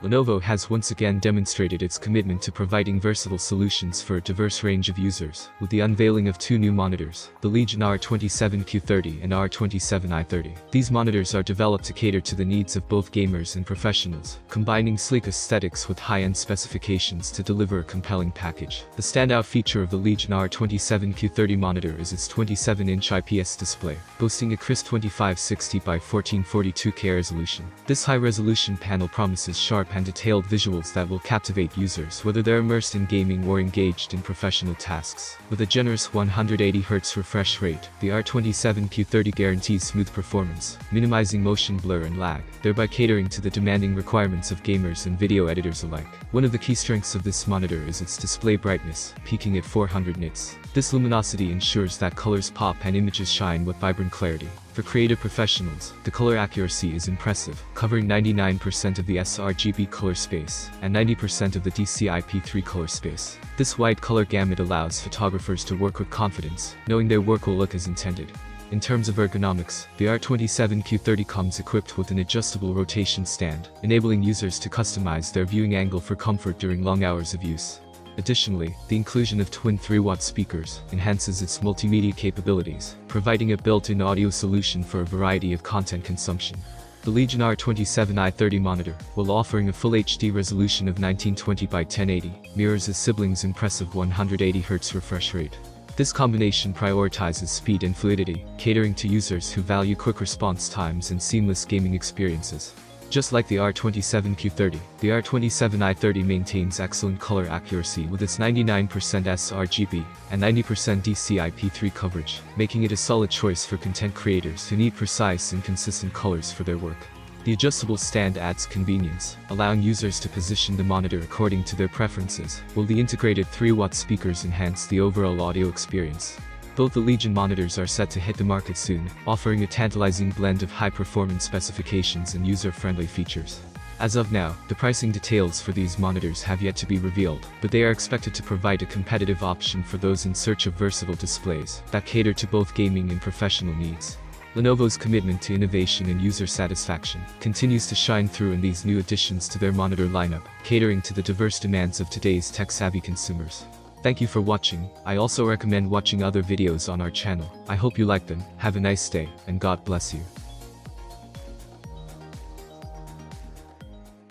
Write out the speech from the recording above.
Lenovo has once again demonstrated its commitment to providing versatile solutions for a diverse range of users, with the unveiling of two new monitors, the Legion R27q-30 and R27i-30. These monitors are developed to cater to the needs of both gamers and professionals, combining sleek aesthetics with high-end specifications to deliver a compelling package. The standout feature of the Legion R27q-30 monitor is its 27-inch IPS display, boasting a crisp 2560 by 1442K resolution. This high-resolution panel promises sharp and detailed visuals that will captivate users whether they're immersed in gaming or engaged in professional tasks. With a generous 180Hz refresh rate, the R27q-30 guarantees smooth performance, minimizing motion blur and lag, thereby catering to the demanding requirements of gamers and video editors alike. One of the key strengths of this monitor is its display brightness, peaking at 400 nits. This luminosity ensures that colors pop and images shine with vibrant clarity. For creative professionals, the color accuracy is impressive, covering 99% of the sRGB color space and 90% of the DCI-P3 color space. This wide color gamut allows photographers to work with confidence, knowing their work will look as intended. In terms of ergonomics, the R27q-30 comes equipped with an adjustable rotation stand, enabling users to customize their viewing angle for comfort during long hours of use. Additionally, the inclusion of twin 3-watt speakers enhances its multimedia capabilities, providing a built-in audio solution for a variety of content consumption. The Legion R27i-30 monitor, while offering a full HD resolution of 1920 by 1080, mirrors its sibling's impressive 180Hz refresh rate. This combination prioritizes speed and fluidity, catering to users who value quick response times and seamless gaming experiences. Just like the R27q-30, the R27i-30 maintains excellent color accuracy with its 99% sRGB and 90% DCI-P3 coverage, making it a solid choice for content creators who need precise and consistent colors for their work. The adjustable stand adds convenience, allowing users to position the monitor according to their preferences, while the integrated 3-watt speakers enhance the overall audio experience. Both the Legion monitors are set to hit the market soon, offering a tantalizing blend of high-performance specifications and user-friendly features. As of now, the pricing details for these monitors have yet to be revealed, but they are expected to provide a competitive option for those in search of versatile displays that cater to both gaming and professional needs. Lenovo's commitment to innovation and user satisfaction continues to shine through in these new additions to their monitor lineup, catering to the diverse demands of today's tech-savvy consumers. Thank you for watching. I also recommend watching other videos on our channel. I hope you like them. Have a nice day, and God bless you.